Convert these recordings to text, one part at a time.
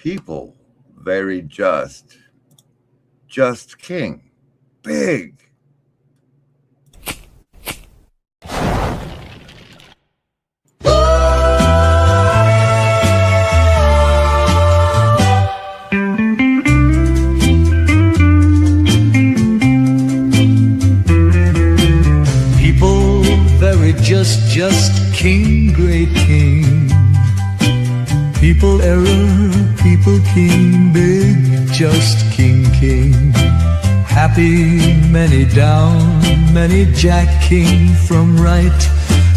People, very just king, big. People, very just king, great king. People error, people king, big, just king, king. Happy, many down, many jack king from right.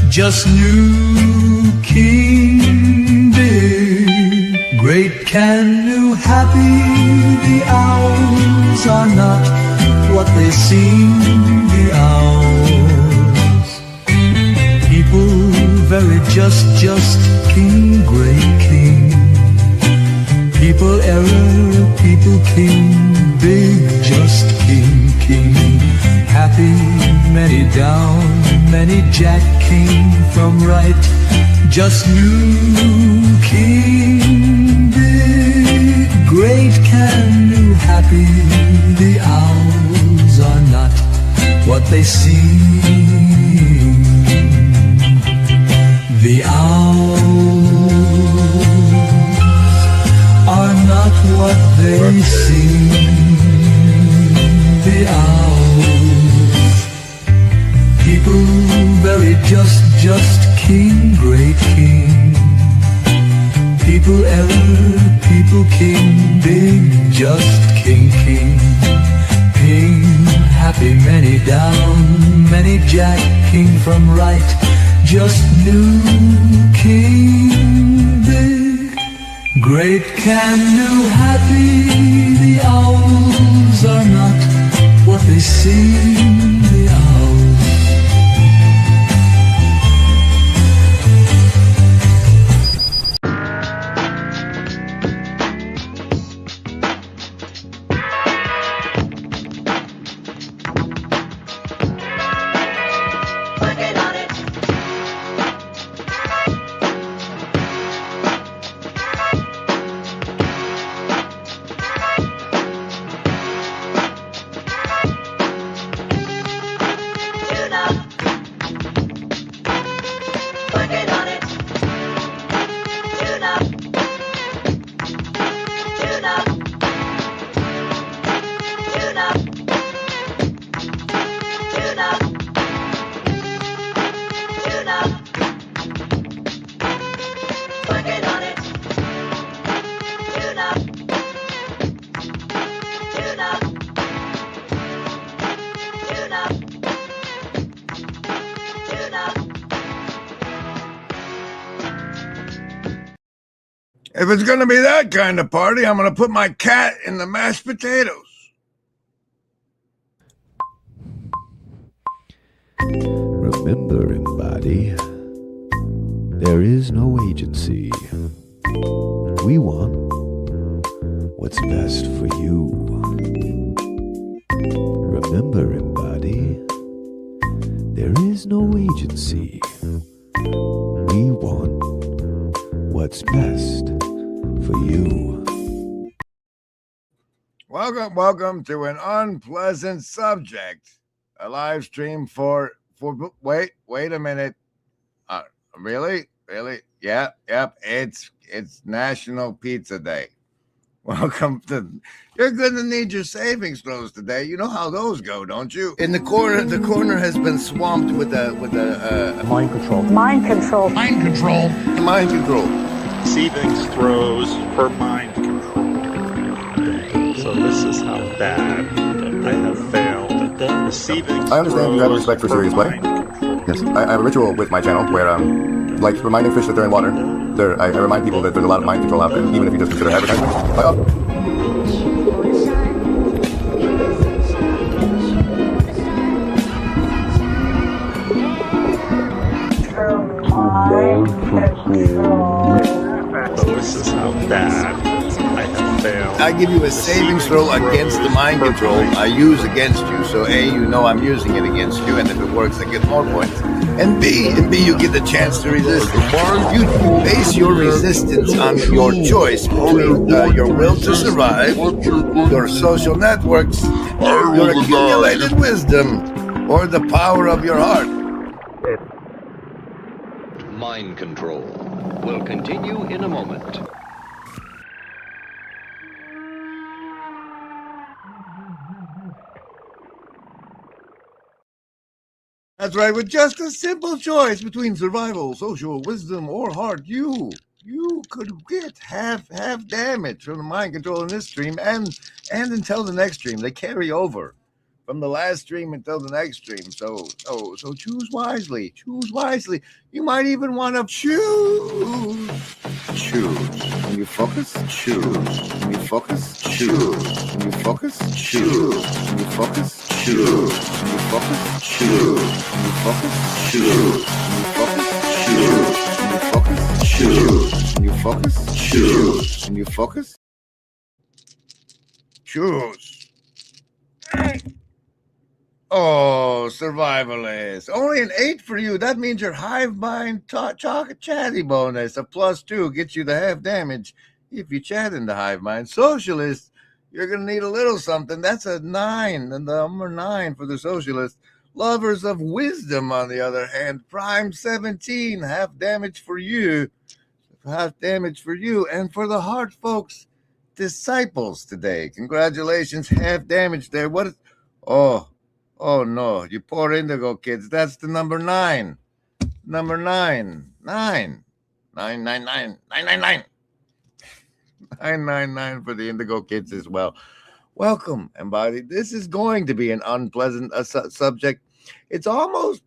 Just new king, big, great, can, new, happy. The owls are not what they seem, the owls. People, very just king, great king. People error, people king, big, just king, king. Happy, many down, many jack king from right. Just new king, big, great, can, new, happy. The owls are not what they seem. The owls are not what they seem. The owls, people, very just king, great king. People error, people king, big, just king, king. King, happy, many down, many jack king from right. Just new king, big, great, can, new, happy. The owls are not what they seem. The owls. If it's going to be that kind of party, I'm going to put my cat in the mashed potatoes. Remember, embody, there is no agency. We want what's best for you. Remember, embody, there is no agency. We want what's best for you. Welcome to an unpleasant subject. A live stream for wait a minute. Really? Yep. It's National Pizza Day. Welcome to. You're going to need your savings throws today. You know how those go, don't you? In the corner has been swamped with the mind control. The mind control. Savings throws for mind control. So this is how bad I have failed. Savings I understand you have a respect for serious play. Yes, I have a ritual with my channel where, like reminding fish that they're in water, I remind people that there's a lot of mind control out there, even if you just consider advertising. So this is how bad I have failed. I give you a savings throw against the mind control I use against you. So A, you know I'm using it against you, and if it works, I get more points. And B, you get the chance to resist. You base your resistance on your choice between your will to survive, your social networks, your accumulated wisdom, or the power of your heart. Mind control will continue in a moment. That's right. With just a simple choice between survival, social wisdom, or heart, you could get half damage from the mind control in this stream and until the next stream. They carry over from the last stream until the next stream. So choose wisely. Choose wisely. You might even want to choose. When you focus, choose. When you focus, choose. When you focus, choose. When you focus, choose. When you focus, choose. When you focus, choose. When you focus, choose. When you focus, choose. When you focus, choose. Oh, survivalist. Only an 8 for you. That means your hive mind chatty bonus of +2 gets you the half damage if you chat in the hive mind. Socialist, you're going to need a little something. That's a 9, and the number 9 for the socialist. Lovers of wisdom, on the other hand, prime 17, half damage for you. Half damage for you. And for the heart folks, disciples today. Congratulations, half damage there. What is... Oh no, you poor indigo kids. That's the number 9. Number 9. 9. 999. 999. 999 for the indigo kids as well. Welcome, embody. This is going to be an unpleasant subject. It's almost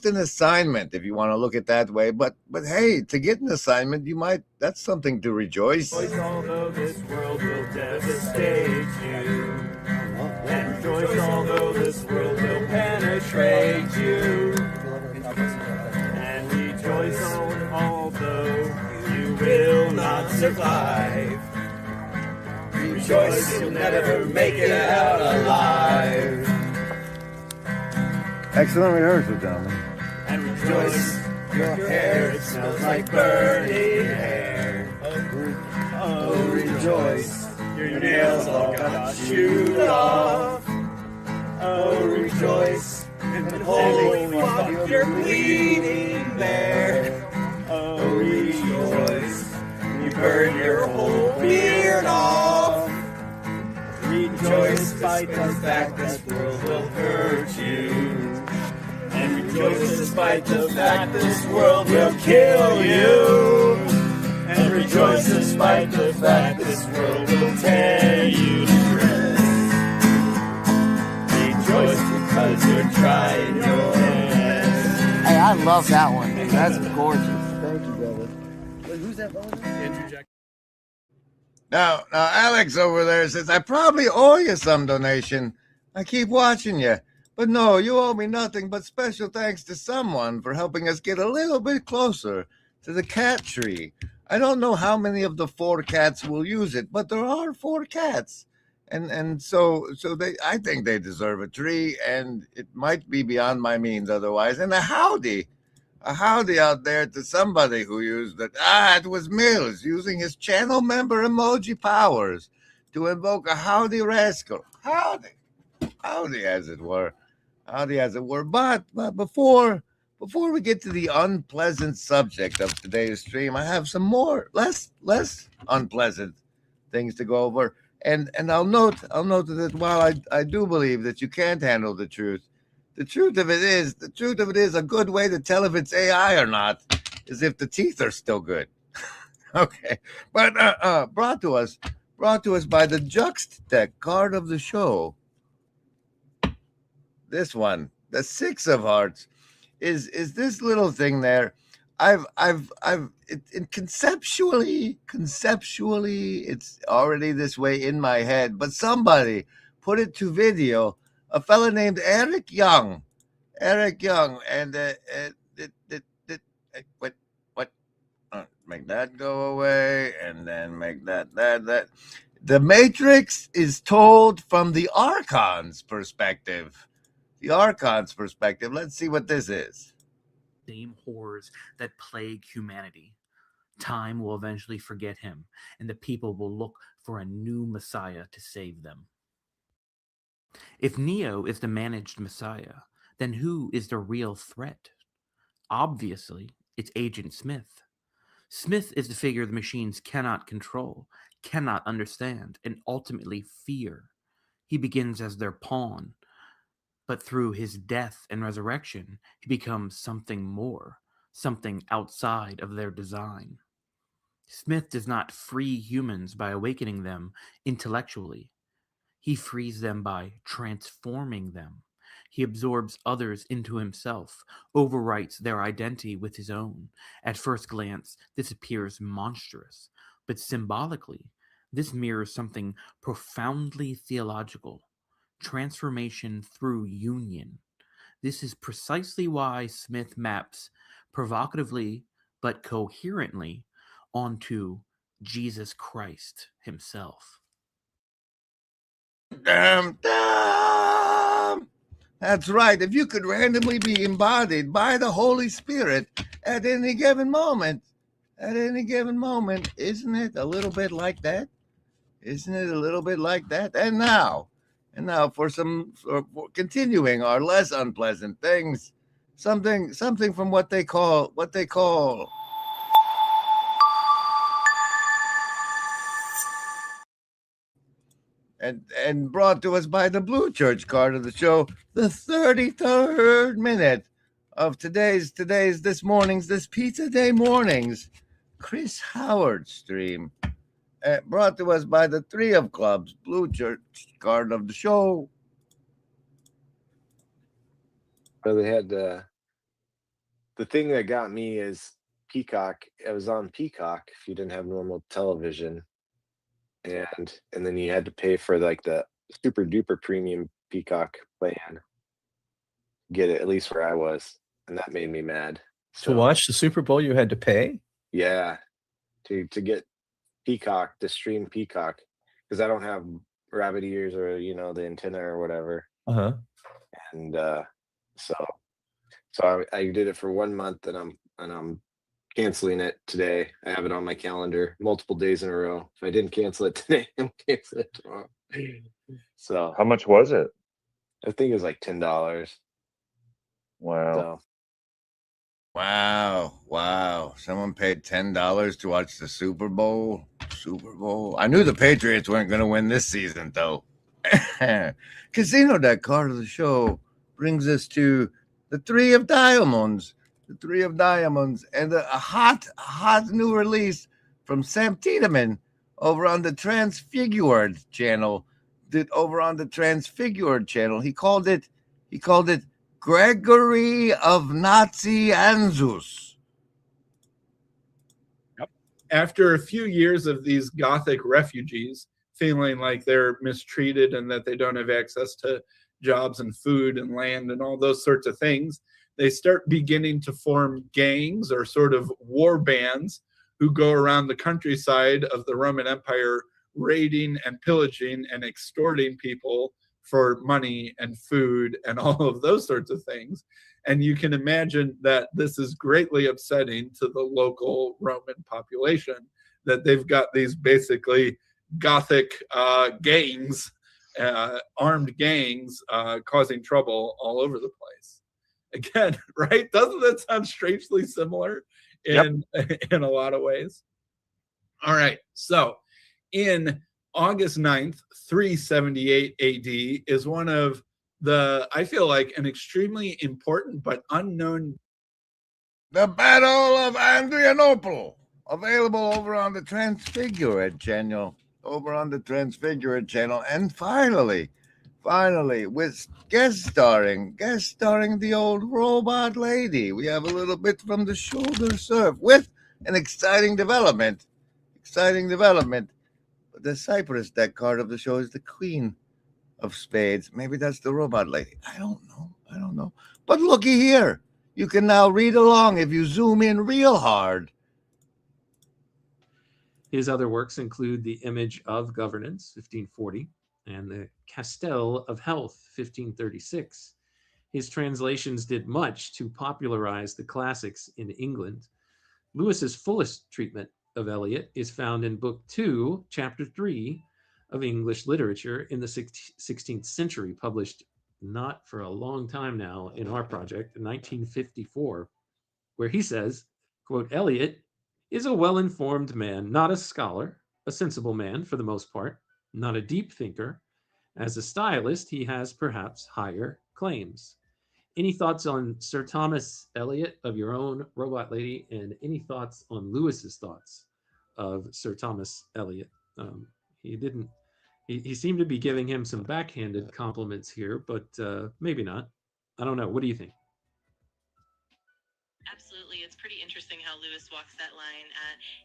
an assignment if you want to look at it that way. But hey, to get an assignment, that's something to rejoice. Although this world will devastate you. And rejoice, although this world will penetrate you. And rejoice, although you will not survive. Rejoice, you'll never make it out alive. Excellent rehearsal, gentlemen. And rejoice, your hair, it smells like burning hair. Oh, rejoice, your nails all got chewed off. Oh, rejoice, and holy fuck, you're bleeding there. Oh, rejoice, you burn your whole beard off. Rejoice, despite the fact this world will hurt you. And rejoice, despite the fact this world will kill you. And rejoice, despite the fact this world will tear you to shreds. Rejoice because you're trying your best. Hey, I love that one. That's gorgeous. Thank you, brother. Wait, who's that brother? Andrew Jack. Now, Alex over there says, I probably owe you some donation. I keep watching you. But no, you owe me nothing but special thanks to someone for helping us get a little bit closer to the cat tree. I don't know how many of the 4 cats will use it, but there are 4 cats. And so I think they deserve a tree, and it might be beyond my means otherwise. And a howdy out there to somebody who used it. It was Mills using his channel member emoji powers to invoke a howdy rascal. Howdy as it were. But before we get to the unpleasant subject of today's stream, I have some more less unpleasant things to go over. And I'll note that while I do believe that you can't handle the truth, the truth of it is a good way to tell if it's AI or not is if the teeth are still good. Okay. But brought to us by the Juxtech card of the show. This one, the 6 of hearts, is this little thing there. Conceptually, it's already this way in my head, but somebody put it to video. A fella named Eric Young, and what? Make that go away, and then make that. The Matrix is told from the Archon's perspective. The Archon's perspective. Let's see what this is. Same horrors that plague humanity. Time will eventually forget him, and the people will look for a new Messiah to save them. If Neo is the managed Messiah, then who is the real threat? Obviously, it's Agent Smith. Smith is the figure the machines cannot control, cannot understand, and ultimately fear. He begins as their pawn, but through his death and resurrection, he becomes something more, something outside of their design. Smith does not free humans by awakening them intellectually. He frees them by transforming them. He absorbs others into himself, overwrites their identity with his own. At first glance, this appears monstrous, but symbolically, this mirrors something profoundly theological: transformation through union. This is precisely why Smith maps provocatively but coherently onto Jesus Christ himself. Damn. That's right. If you could randomly be embodied by the Holy Spirit at any given moment, isn't it a little bit like that? Isn't it a little bit like that? And now for continuing our less unpleasant things, something from what they call and brought to us by the Blue Church card of the show, the 33rd minute of today's this Pizza Day mornings Chris Howard stream, brought to us by the Three of Clubs Blue Church card of the show. So they had the thing that got me is Peacock. It was on Peacock if you didn't have normal television, and then you had to pay for like the super duper premium Peacock plan. Get it at least where I was, and that made me mad. To watch the Super Bowl, you had to pay? Yeah, to get Peacock, to stream Peacock, because I don't have rabbit ears or the antenna or whatever. And so I did it for 1 month, and I'm canceling it today. I have it on my calendar multiple days in a row. If I didn't cancel it today, I'm canceling it tomorrow. So how much was it? I think it was like $10. Wow. So, Wow. Someone paid $10 to watch the Super Bowl. I knew the Patriots weren't going to win this season, though. Casino Deck card of the show brings us to the Three of Diamonds. The Three of Diamonds, and a hot new release from Sam Tiedemann over on the Transfigured channel. He called it Gregory of Nazi Anzus. Yep. After a few years of these Gothic refugees feeling like they're mistreated and that they don't have access to jobs and food and land and all those sorts of things, they start beginning to form gangs or sort of war bands who go around the countryside of the Roman Empire raiding and pillaging and extorting people for money and food and all of those sorts of things. And you can imagine that this is greatly upsetting to the local Roman population, that they've got these basically Gothic gangs, armed gangs, causing trouble all over the place. Again, right? Doesn't that sound strangely similar in a lot of ways? All right. So in August 9th, 378 AD is one of I feel like an extremely important but unknown. The Battle of Adrianople, available over on the Transfigured channel. And finally, with guest starring the old robot lady. We have a little bit from the shoulder surf with an exciting development. But the Cypress deck card of the show is the Queen of Spades. Maybe that's the robot lady. I don't know. But looky here. You can now read along if you zoom in real hard. His other works include The Image of Governance, 1540, and The Castell of Health, 1536. His translations did much to popularize the classics in England. Lewis's fullest treatment of Eliot is found in Book 2, Chapter 3 of English Literature in the 16th century, published not for a long time now in our project, in 1954, where he says, quote, Eliot is a well-informed man, not a scholar, a sensible man for the most part, not a deep thinker. As a stylist, he has perhaps higher claims. Any thoughts on Sir Thomas Eliot of your own Robot Lady, and any thoughts on Lewis's thoughts of Sir Thomas Eliot? He seemed to be giving him some backhanded compliments here, but maybe not. I don't know. What do you think? Absolutely. It's pretty interesting how Lewis walks that line.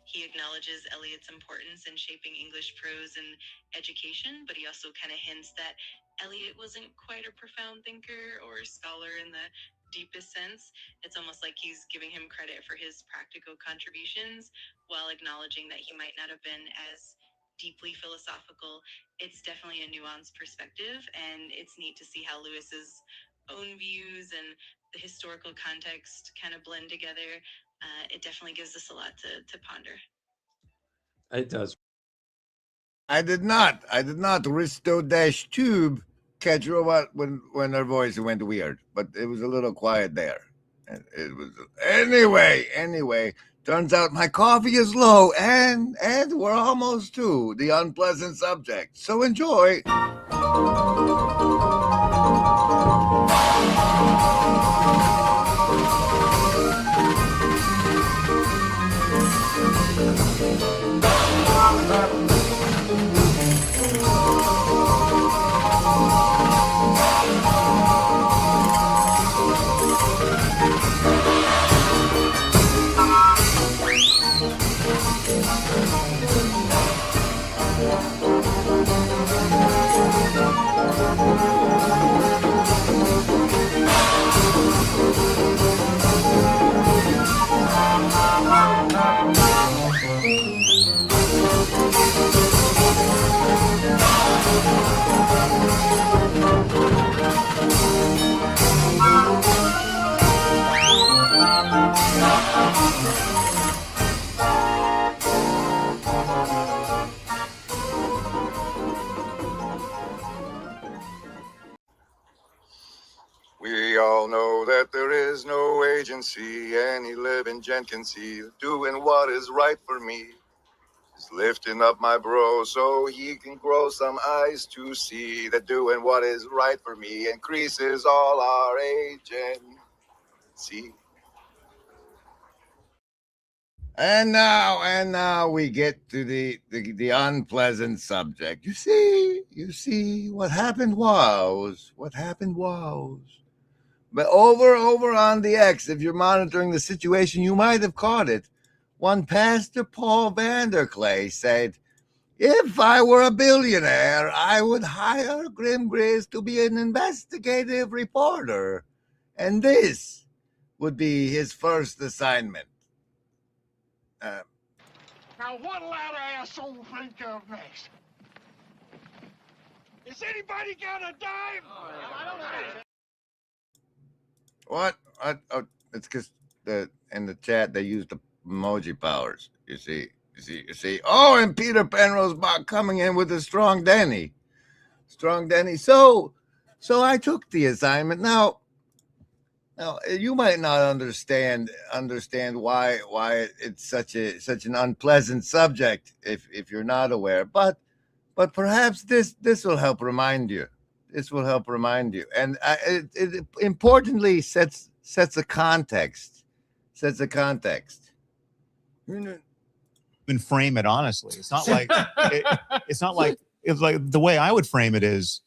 He acknowledges Eliot's importance in shaping English prose and education, but he also kind of hints that Eliot wasn't quite a profound thinker or scholar in the deepest sense. It's almost like he's giving him credit for his practical contributions while acknowledging that he might not have been as deeply philosophical. It's definitely a nuanced perspective, and it's neat to see how Lewis's own views and the historical context kind of blend together. It definitely gives us a lot to ponder. It does. I did not. Risto-tube catch Robot when her voice went weird, but it was a little quiet there. It was anyway. Turns out my coffee is low, and we're almost to the unpleasant subject. So enjoy. We all know that there is no agency any living gent can see doing what is right for me. Is lifting up my bro so he can grow some eyes to see that doing what is right for me increases all our agency. And now we get to the unpleasant subject. You see, what happened was. But over on the X, if you're monitoring the situation, you might have caught it. One Pastor Paul Vanderclay said, if I were a billionaire, I would hire Grim Grizz to be an investigative reporter. And this would be his first assignment. Now, what'll that asshole think of next? Is anybody gonna die? I don't know. What? Oh, it's because in the chat they used the emoji powers. You see. Oh, and Peter Penrose coming in with a strong Denny. So I took the assignment. Now you might not understand why it's such an unpleasant subject if you're not aware, but perhaps this will help remind you. And it importantly sets a context. Even frame it honestly. It's not like it's like the way I would frame it is,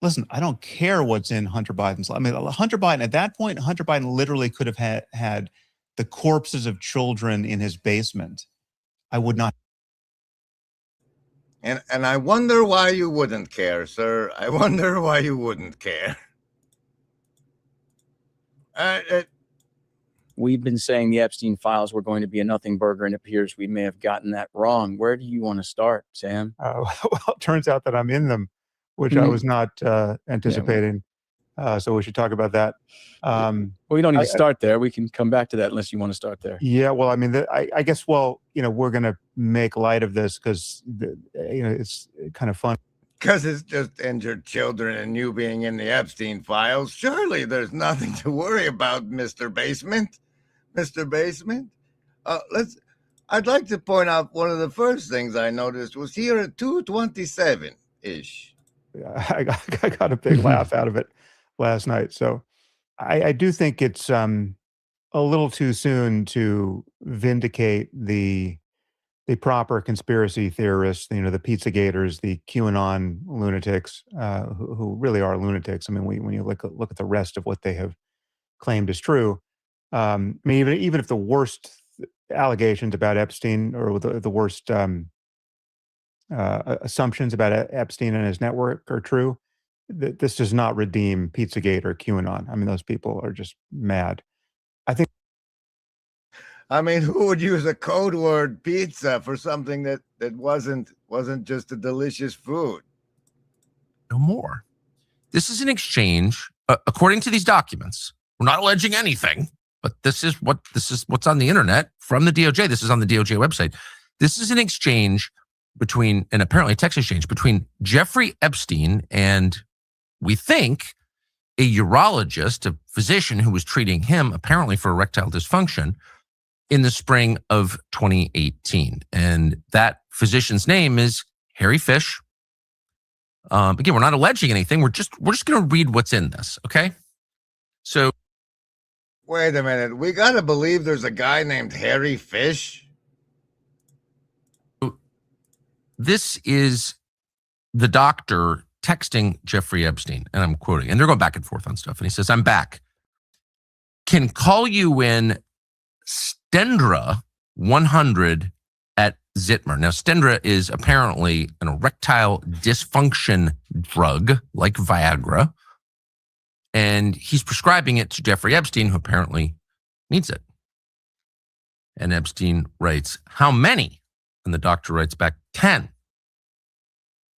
listen, I don't care what's in Hunter Biden's. I mean, Hunter Biden at that point, Hunter Biden literally could have had the corpses of children in his basement. I would not. And I wonder why you wouldn't care, sir. I wonder why you wouldn't care. we've been saying the Epstein files were going to be a nothing burger, and it appears we may have gotten that wrong. Where do you want to start, Sam? Well, it turns out that I'm in them, which I was not anticipating. So we should talk about that. Well, we don't need to start there. We can come back to that unless you want to start there. Yeah, well, I mean, I guess, well, we're going to make light of this because, it's kind of fun. Because it's just injured children and you being in the Epstein files. Surely there's nothing to worry about, Mr. Basement. Mr. Basement. I'd like to point out one of the first things I noticed was here at 2:27-ish. I got a big laugh out of it last night. So I do think it's a little too soon to vindicate the proper conspiracy theorists, the Pizzagators, the QAnon lunatics, who really are lunatics. I mean, when you look at the rest of what they have claimed is true, I mean, even if the worst allegations about Epstein or the worst assumptions about Epstein and his network are true, this does not redeem Pizzagate or QAnon. I mean, those people are just mad. I mean, who would use a code word pizza for something that wasn't just a delicious food? No more. This is an exchange, according to these documents. We're not alleging anything, but this is what's on the internet from the DOJ. This is on the DOJ website. This is an exchange between, and apparently a text exchange between Jeffrey Epstein and, we think, a urologist, a physician who was treating him apparently for erectile dysfunction in the spring of 2018. And that physician's name is Harry Fish. Again, we're not alleging anything. We're just going to read what's in this, okay? So, wait a minute. We got to believe there's a guy named Harry Fish? This is the doctor texting Jeffrey Epstein, and I'm quoting, and they're going back and forth on stuff. And he says, "I'm back. Can call you in Stendra 100 at Zitmer." Now, Stendra is apparently an erectile dysfunction drug like Viagra, and he's prescribing it to Jeffrey Epstein, who apparently needs it. And Epstein writes, "How many?" And the doctor writes back, 10.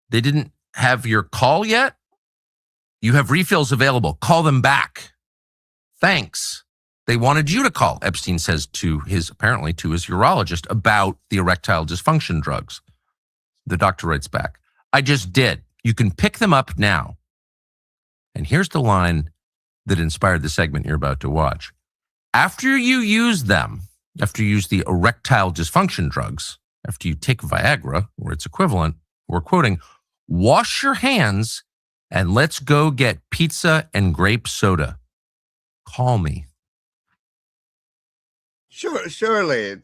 "They didn't have your call yet? You have refills available. Call them back. Thanks. They wanted you to call," Epstein says to his urologist about the erectile dysfunction drugs. The doctor writes back, "I just did. You can pick them up now." And here's the line that inspired the segment you're about to watch. "After you use them, after you use the erectile dysfunction drugs, after you take Viagra or its equivalent," we're quoting, "wash your hands and let's go get pizza and grape soda. Call me." Surely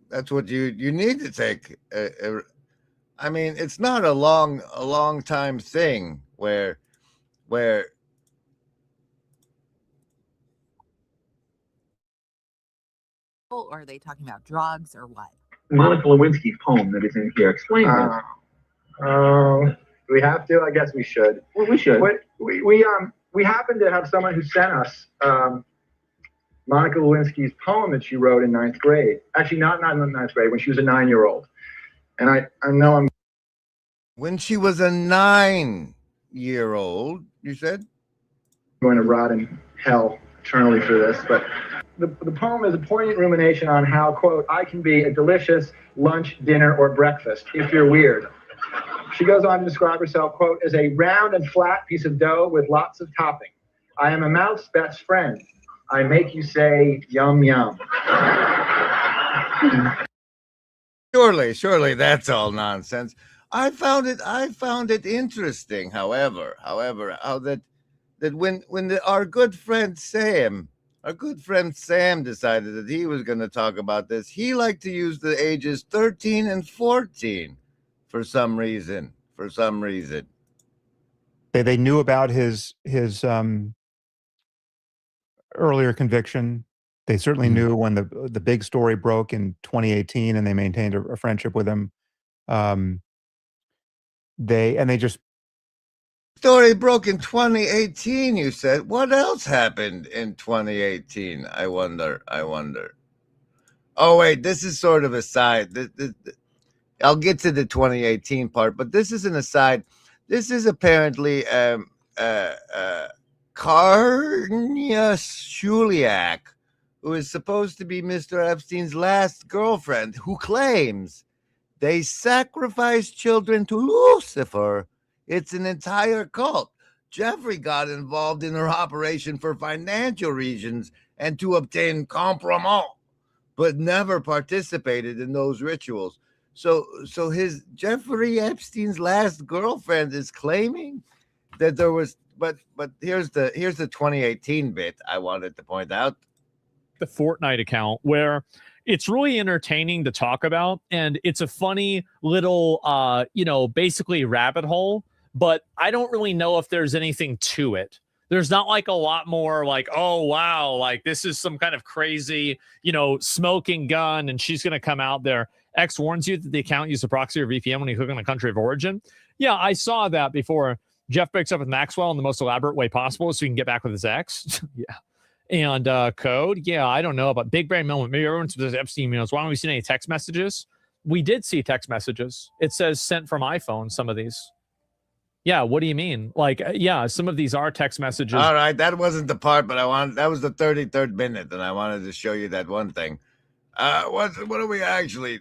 that's what you need to take. I mean, it's not a long time thing where. Or are they talking about drugs or what? Monica Lewinsky's poem that is in here. Explain this. Do we have to? I guess we should. Well, we should. We happen to have someone who sent us Monica Lewinsky's poem that she wrote in 9th grade. Actually, not in 9th grade, when she was a 9-year-old. And I know I'm... When she was a 9-year-old, you said? Going to rot in hell eternally for this, but the poem is a poignant rumination on how, quote, "I can be a delicious lunch, dinner, or breakfast if you're weird." She goes on to describe herself, quote, "as a round and flat piece of dough with lots of topping. I am a mouth's best friend. I make you say, yum, yum." Surely that's all nonsense. I found it interesting, however, how that when our good friend Sam decided that he was going to talk about this, he liked to use the ages 13 and 14 for some reason. They knew about his earlier conviction. They certainly knew when the big story broke in 2018, and they maintained a friendship with him. They just story broke in 2018, you said. What else happened in 2018? I wonder. Oh, wait, this is sort of a side. I'll get to the 2018 part, but this is an aside. This is apparently Karnia Shuliak, who is supposed to be Mr. Epstein's last girlfriend, who claims they sacrificed children to Lucifer. It's an entire cult. Jeffrey got involved in her operation for financial reasons and to obtain compromise, but never participated in those rituals. So his Jeffrey Epstein's last girlfriend is claiming that there was, but here's the 2018 bit I wanted to point out. The Fortnite account, where it's really entertaining to talk about, and it's a funny little basically rabbit hole, but I don't really know if there's anything to it. There's not like a lot more like, oh wow, like this is some kind of crazy, smoking gun and she's gonna come out there. X warns you that the account used a proxy or VPN when you click on a country of origin. Yeah, I saw that before. Jeff breaks up with Maxwell in the most elaborate way possible so he can get back with his ex. Yeah. And code, yeah, I don't know about big brain moment. Maybe everyone says Epstein emails. Why don't we see any text messages? We did see text messages. It says sent from iPhone, some of these. Yeah, what do you mean? Like, yeah, some of these are text messages. All right, that wasn't the part, but that was the 33rd minute, and I wanted to show you that one thing. What are we actually?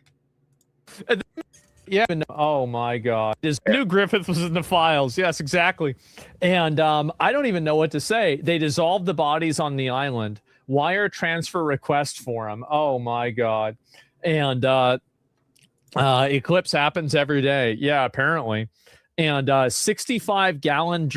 Yeah. Oh my God. His new Griffith was in the files. Yes, exactly. And I don't even know what to say. They dissolved the bodies on the island. Wire transfer request for him. Oh my God. And eclipse happens every day. Yeah, apparently. And 65-gallon.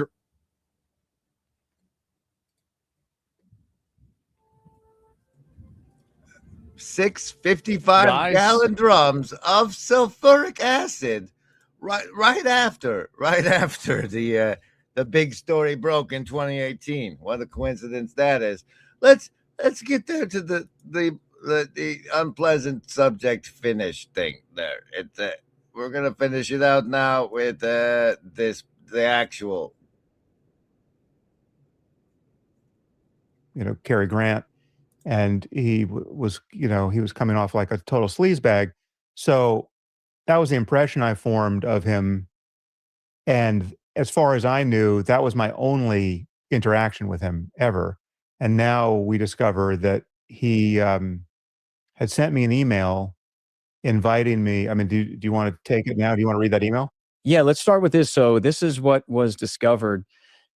655-gallon drums of sulfuric acid right after the big story broke in 2018. What a coincidence that is. Let's get there to the unpleasant subject finish thing there. We're gonna finish it out now with the actual Cary Grant. And he was coming off like a total sleazebag. So that was the impression I formed of him. And as far as I knew, that was my only interaction with him ever. And now we discover that he had sent me an email inviting me. I mean, do you want to take it now? Do you want to read that email? Yeah, let's start with this. So this is what was discovered.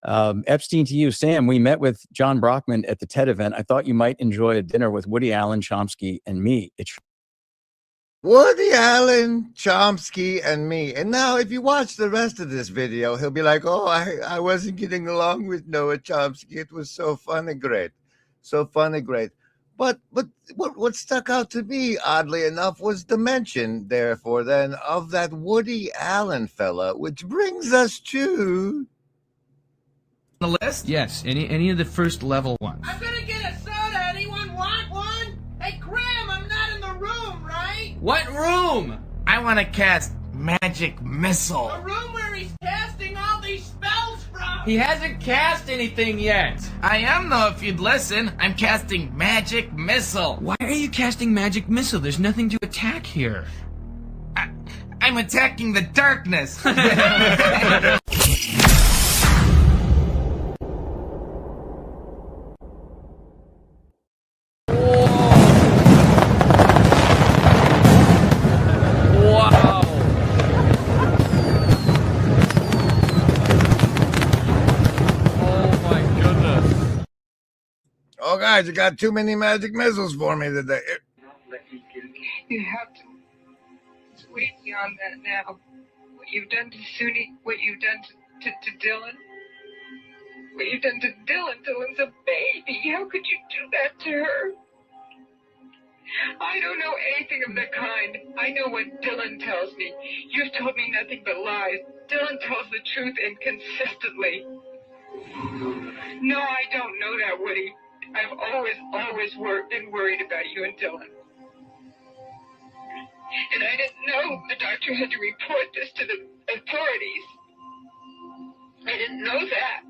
Epstein to you, Sam. We met with John Brockman at the TED event. I thought you might enjoy a dinner with Woody Allen, Chomsky, and me. Woody Allen, Chomsky, and me. And now, if you watch the rest of this video, he'll be like, "Oh, I wasn't getting along with Noah Chomsky. It was so fun and great, so fun and great." But what stuck out to me, oddly enough, was the mention, therefore, then, of that Woody Allen fella, which brings us to the list? Yes, any of the first level ones. I'm gonna get a soda. Anyone want one? Hey, Graham, I'm not in the room, right? What room? I want to cast Magic Missile. The room where he's casting all these spells from. He hasn't cast anything yet. I am, though, if you'd listen. I'm casting Magic Missile. Why are you casting Magic Missile? There's nothing to attack here. I'm attacking the darkness. Oh, guys, you got too many magic missiles for me today. You have to sweep me on that now. What you've done to Suni, what you've done to Dylan. What you've done to Dylan. Dylan's a baby. How could you do that to her? I don't know anything of the kind. I know what Dylan tells me. You've told me nothing but lies. Dylan tells the truth inconsistently. No, I don't know that, Woody. I've always been worried about you and Dylan. And I didn't know the doctor had to report this to the authorities. I didn't know that.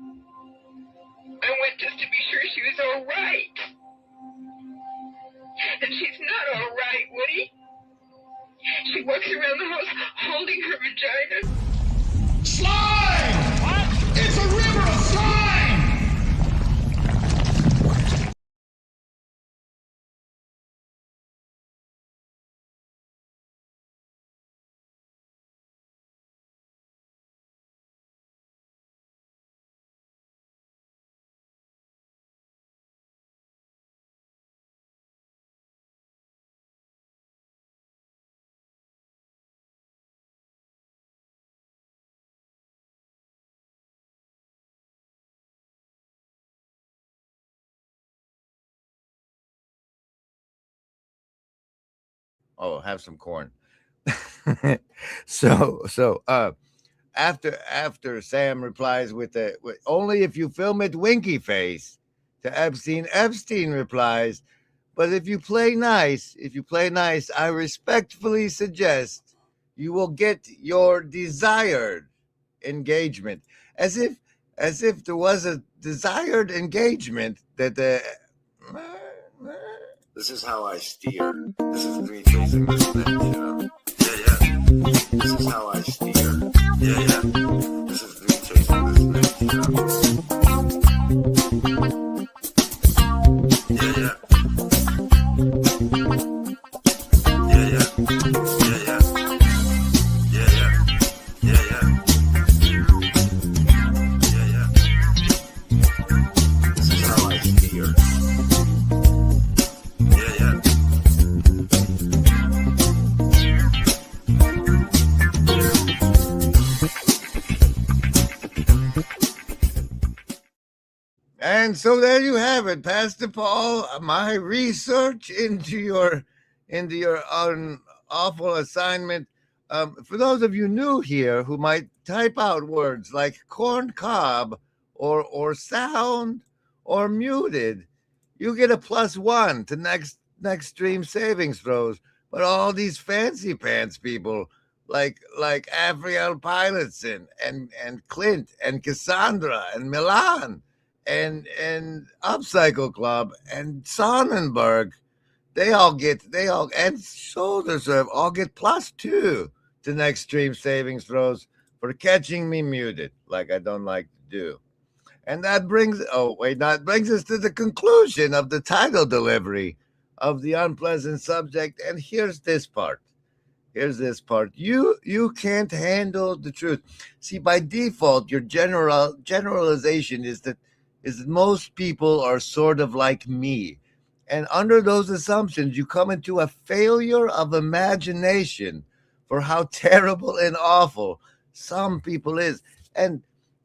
I went just to be sure she was all right. And she's not all right, Woody. She walks around the house holding her vagina. Slime! What? It's a river of slime! Oh, have some corn. so after Sam replies with only if you film it winky face to Epstein replies, but if you play nice, I respectfully suggest you will get your desired engagement. As if there was a desired engagement that the This is how I steer. This is me chasing this thing, you know? Yeah. This is how I steer. Yeah. This is me chasing this thing, you know? Yeah. This is how I steer. And so there you have it, Pastor Paul. My research into your awful assignment. For those of you new here who might type out words like corn cob or sound or muted, you get a +1 to next stream savings throws. But all these fancy pants people like Avriel Pilotson and Clint and Cassandra and Milan and Upcycle Club and Sonnenberg, they all and Shoulder Serve all get +2 to next stream savings throws for catching me muted like I don't like to do. And that brings us to the conclusion of the title delivery of the unpleasant subject. And here's this part. You can't handle the truth. See, by default, your generalization is that most people are sort of like me. And under those assumptions, you come into a failure of imagination for how terrible and awful some people is. And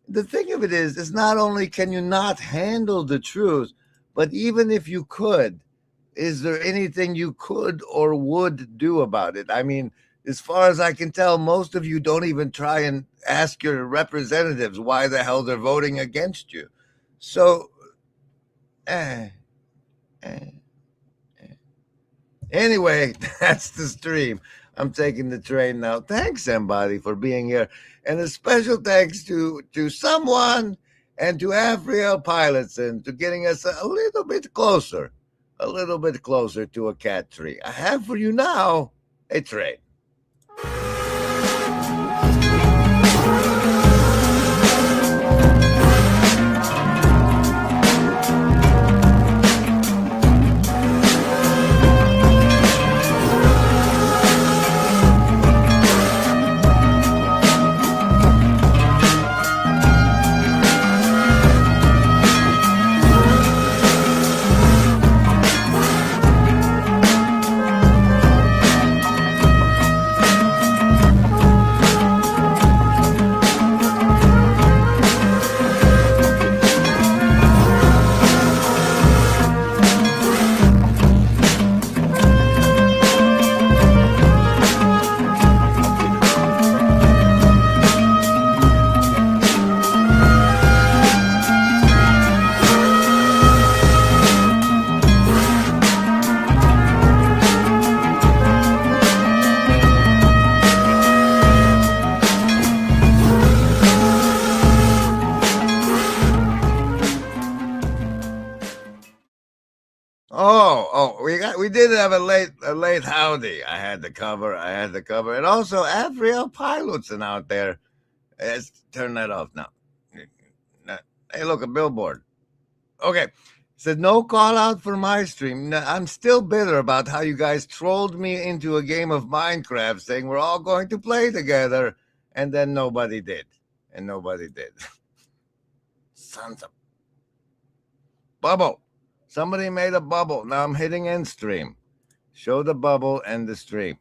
the thing of it is not only can you not handle the truth, but even if you could, is there anything you could or would do about it? I mean, as far as I can tell, most of you don't even try and ask your representatives why the hell they're voting against you. So, anyway, that's the stream. I'm taking the train now. Thanks, somebody, for being here. And a special thanks to someone and to Avriel Pilotson to getting us a little bit closer to a cat tree. I have for you now a train. did have a late howdy. I had to cover. And also, Afriel Pilots out there. Let's turn that off now. Hey, look, a billboard. Okay. Said no call out for my stream. Now, I'm still bitter about how you guys trolled me into a game of Minecraft saying we're all going to play together, and then nobody did. Sons of bubble. Somebody made a bubble. Now I'm hitting end stream. Show the bubble and the stream.